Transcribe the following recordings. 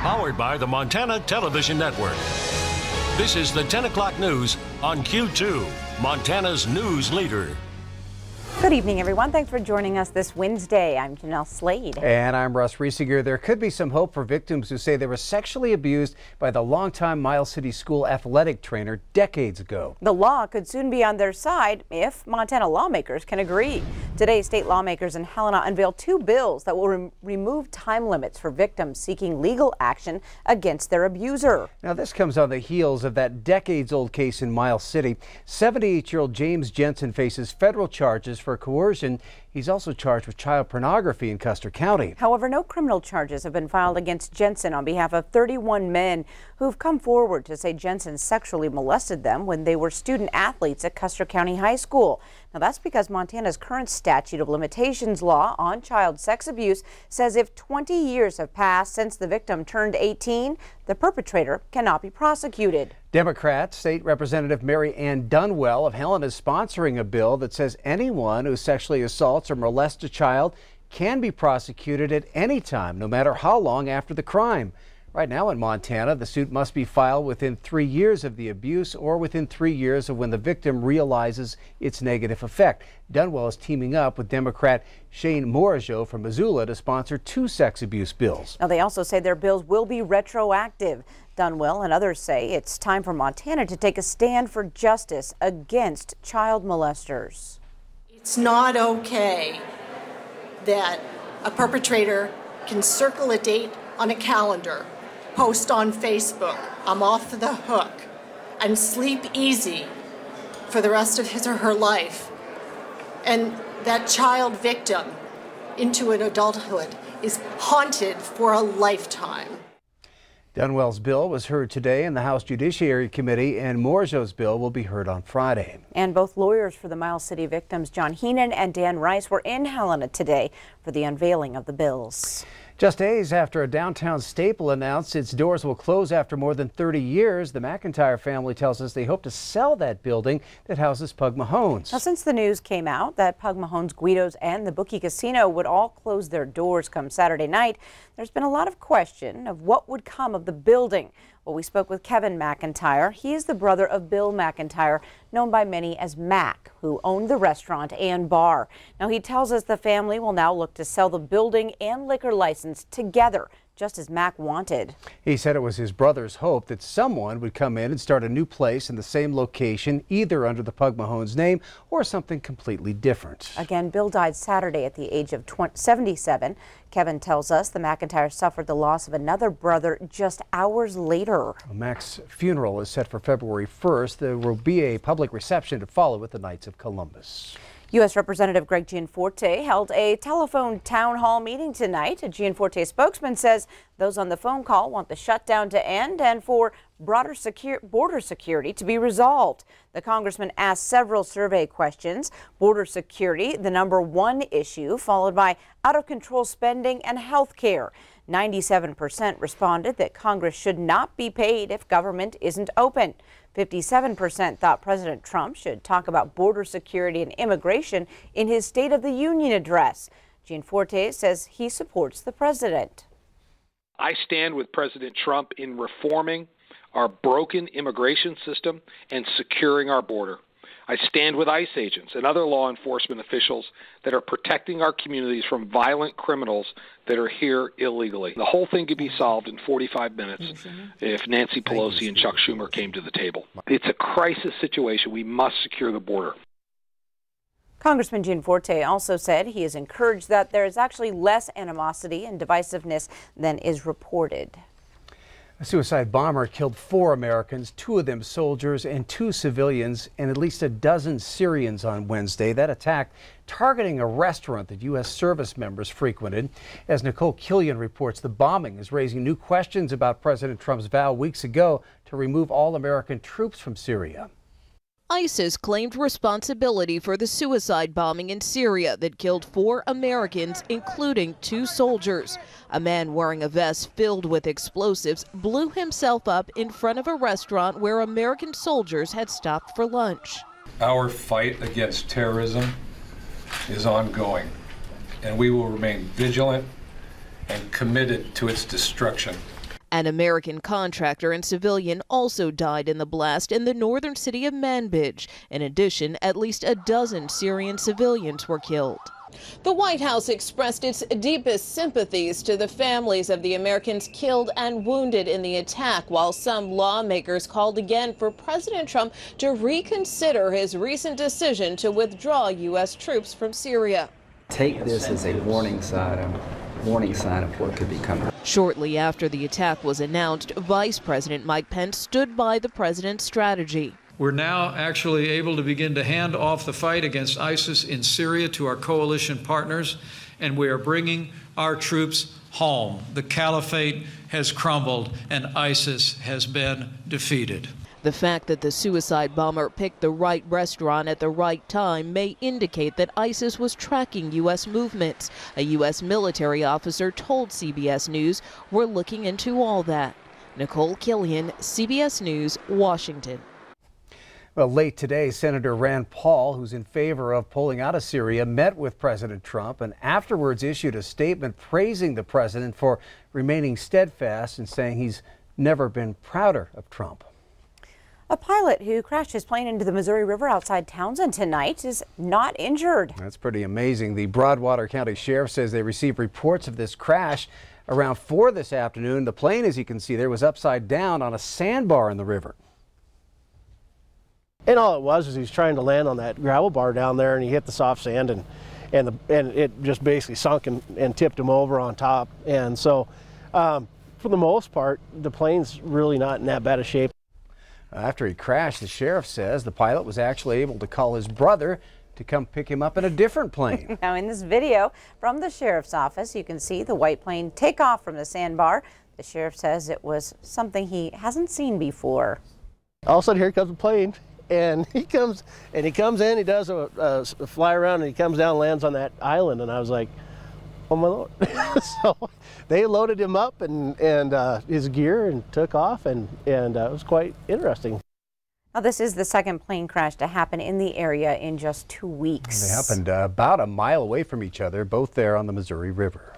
Powered by the Montana Television Network. This is the 10 o'clock news on Q2, Montana's news leader. Good evening, everyone. Thanks for joining us this Wednesday. I'm Jeanelle Slade. And I'm Russ. There could be some hope for victims who say they were sexually abused by the longtime Miles City School athletic trainer decades ago. The law could soon be on their side if Montana lawmakers can agree. Today, state lawmakers in Helena unveiled two bills that will remove time limits for victims seeking legal action against their abuser. Now, this comes on the heels of that decades-old case in Miles City. 78-year-old James Jensen faces federal charges for coercion. He's also charged with child pornography in Custer County. However, no criminal charges have been filed against Jensen on behalf of 31 men who've come forward to say Jensen sexually molested them when they were student athletes at Custer County High School. Now, that's because Montana's current statute of limitations law on child sex abuse says if 20 years have passed since the victim turned 18, the perpetrator cannot be prosecuted. Democrat State Representative Mary Ann Dunwell of Helena is sponsoring a bill that says anyone who sexually assaults or molests a child can be prosecuted at any time, no matter how long after the crime. Right now in Montana, the suit must be filed within 3 years of the abuse or within 3 years of when the victim realizes its negative effect. Dunwell is teaming up with Democrat Shane Morajo from Missoula to sponsor two sex abuse bills. Now, they also say their bills will be retroactive. Dunwell and others say it's time for Montana to take a stand for justice against child molesters. It's not okay that a perpetrator can circle a date on a calendar, post on Facebook, "I'm off the hook," and sleep easy for the rest of his or her life. And that child victim into an adulthood is haunted for a lifetime. Dunwell's bill was heard today in the House Judiciary Committee, and Morajo's bill will be heard on Friday. And both lawyers for the Miles City victims, John Heenan and Dan Rice, were in Helena today for the unveiling of the bills. Just days after a downtown staple announced its doors will close after more than 30 years, the McIntyre family tells us they hope to sell that building that houses Pug Mahone's. Now, since the news came out that Pug Mahone's, Guido's, and the Bookie Casino would all close their doors come Saturday night, there's been a lot of question of what would come of the building. Well, we spoke with Kevin McIntyre. He is the brother of Bill McIntyre, known by many as Mac, who owned the restaurant and bar. Now, he tells us the family will now look to sell the building and liquor license together, just as Mac wanted. He said it was his brother's hope that someone would come in and start a new place in the same location, either under the Pug Mahone's name or something completely different. Again, Bill died Saturday at the age of 77. Kevin tells us the McIntyres suffered the loss of another brother just hours later. Mac's funeral is set for February 1st. There will be a public reception to follow at the Knights of Columbus. U.S. Representative Greg Gianforte held a telephone town hall meeting tonight. A Gianforte spokesman says those on the phone call want the shutdown to end and for broader border security to be resolved. The congressman asked several survey questions. Border security, the #1 issue, followed by out-of-control spending and health care. 97% responded that Congress should not be paid if government isn't open. 57% thought President Trump should talk about border security and immigration in his State of the Union address. Gianforte says he supports the president. I stand with President Trump in reforming our broken immigration system and securing our border. I stand with ICE agents and other law enforcement officials that are protecting our communities from violent criminals that are here illegally. The whole thing could be solved in 45 minutes if Nancy Pelosi and Chuck Schumer came to the table. It's a crisis situation. We must secure the border. Congressman Gianforte also said he is encouraged that there is actually less animosity and divisiveness than is reported. A suicide bomber killed 4 Americans, 2 of them soldiers and 2 civilians, and at least a dozen Syrians on Wednesday. That attack targeting a restaurant that U.S. service members frequented. As Nicole Killian reports, the bombing is raising new questions about President Trump's vow weeks ago to remove all American troops from Syria. ISIS claimed responsibility for the suicide bombing in Syria that killed 4 Americans, including 2 soldiers. A man wearing a vest filled with explosives blew himself up in front of a restaurant where American soldiers had stopped for lunch. Our fight against terrorism is ongoing, and we will remain vigilant and committed to its destruction. An American contractor and civilian also died in the blast in the northern city of Manbij. In addition, at least a dozen Syrian civilians were killed. The White House expressed its deepest sympathies to the families of the Americans killed and wounded in the attack, while some lawmakers called again for President Trump to reconsider his recent decision to withdraw U.S. troops from Syria. Take this as a warning sign of what could be coming. Shortly after the attack was announced, Vice President Mike Pence stood by the president's strategy. We're now actually able to begin to hand off the fight against ISIS in Syria to our coalition partners, and we are bringing our troops home. The caliphate has crumbled and ISIS has been defeated. The fact that the suicide bomber picked the right restaurant at the right time may indicate that ISIS was tracking U.S. movements. A U.S. military officer told CBS News, "We're looking into all that." Nicole Killian, CBS News, Washington. Well, late today, Senator Rand Paul, who's in favor of pulling out of Syria, met with President Trump and afterwards issued a statement praising the president for remaining steadfast and saying he's never been prouder of Trump. A pilot who crashed his plane into the Missouri River outside Townsend tonight is not injured. That's pretty amazing. The Broadwater County Sheriff says they received reports of this crash around 4 this afternoon. The plane, as you can see there, was upside down on a sandbar in the river. And all it was he was trying to land on that gravel bar down there, and he hit the soft sand, and it just basically sunk and tipped him over on top. And so, for the most part, the plane's really not in that bad a shape. After he crashed, the sheriff says the pilot was actually able to call his brother to come pick him up in a different plane. Now, in this video from the sheriff's office, you can see the white plane take off from the sandbar. The sheriff says it was something he hasn't seen before. All of a sudden, here comes the plane. And he comes in, he does a fly around, and he comes down and lands on that island. And I was like, oh my Lord. So they loaded him up and his gear and took off, and it was quite interesting. Now, this is the second plane crash to happen in the area in just 2 weeks. They happened about a mile away from each other, both there on the Missouri River.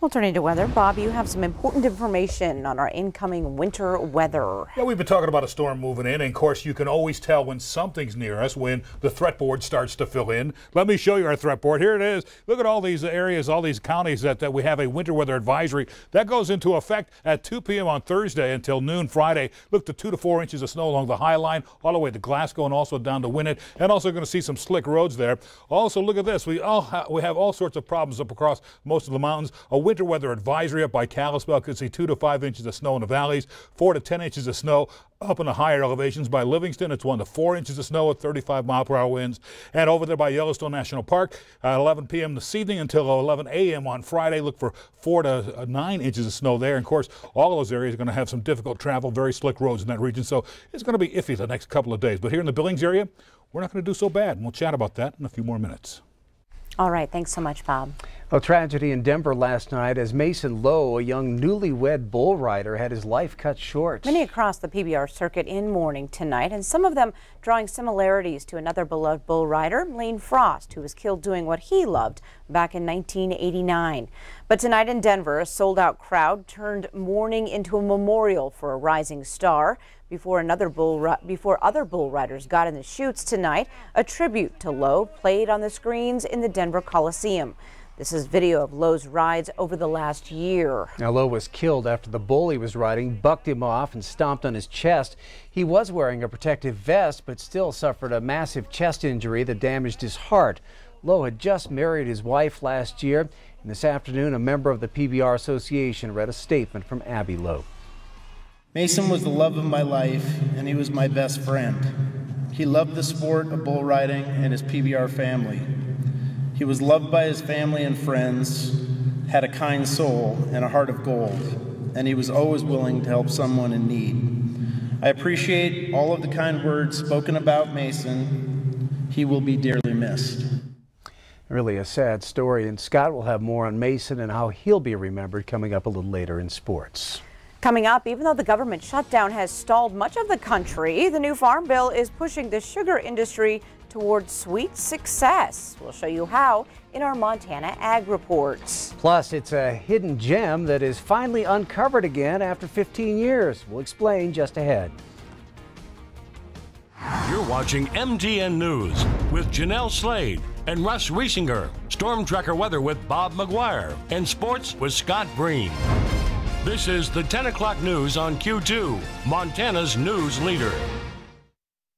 Well, turning to weather, Bob, you have some important information on our incoming winter weather. Yeah, we've been talking about a storm moving in, and of course you can always tell when something's near us when the threat board starts to fill in. Let me show you our threat board. Here it is. Look at all these areas, all these counties that we have a winter weather advisory. That goes into effect at 2 p.m. on Thursday until noon Friday. Look to 2 to 4 inches of snow along the High Line, all the way to Glasgow and also down to Winnet, and also going to see some slick roads there. Also, look at this. We have all sorts of problems up across most of the mountains. A winter weather advisory up by Kalispell could see 2 to 5 inches of snow in the valleys, 4 to 10 inches of snow up in the higher elevations. By Livingston, it's 1 to 4 inches of snow at 35-mile-per-hour winds. And over there by Yellowstone National Park, at 11 p.m. this evening until 11 a.m. on Friday, look for 4 to 9 inches of snow there. And of course, all of those areas are going to have some difficult travel, very slick roads in that region. So it's going to be iffy the next couple of days. But here in the Billings area, we're not going to do so bad. And we'll chat about that in a few more minutes. All right. Thanks so much, Bob. A tragedy in Denver last night as Mason Lowe, a young newlywed bull rider, had his life cut short. Many across the PBR circuit in mourning tonight, and some of them drawing similarities to another beloved bull rider, Lane Frost, who was killed doing what he loved back in 1989. But tonight in Denver, a sold-out crowd turned mourning into a memorial for a rising star. Before other bull riders got in the chutes tonight, a tribute to Lowe played on the screens in the Denver Coliseum. This is video of Lowe's rides over the last year. Now, Lowe was killed after the bull he was riding bucked him off and stomped on his chest. He was wearing a protective vest, but still suffered a massive chest injury that damaged his heart. Lowe had just married his wife last year, and this afternoon a member of the PBR Association read a statement from Abby Lowe. Mason was the love of my life, and he was my best friend. He loved the sport of bull riding and his PBR family. He was loved by his family and friends, had a kind soul and a heart of gold, and he was always willing to help someone in need. I appreciate all of the kind words spoken about Mason. He will be dearly missed. Really a sad story, and Scott will have more on Mason and how he'll be remembered coming up a little later in sports. Coming up, even though the government shutdown has stalled much of the country, the new farm bill is pushing the sugar industry towards sweet success. We'll show you how in our Montana Ag Reports. Plus, it's a hidden gem that is finally uncovered again after 15 years. We'll explain just ahead. You're watching MTN News with Jeanelle Slade and Russ Riesinger. Storm Tracker weather with Bob McGuire. And sports with Scott Breen. This is the 10 o'clock news on Q2, Montana's news leader.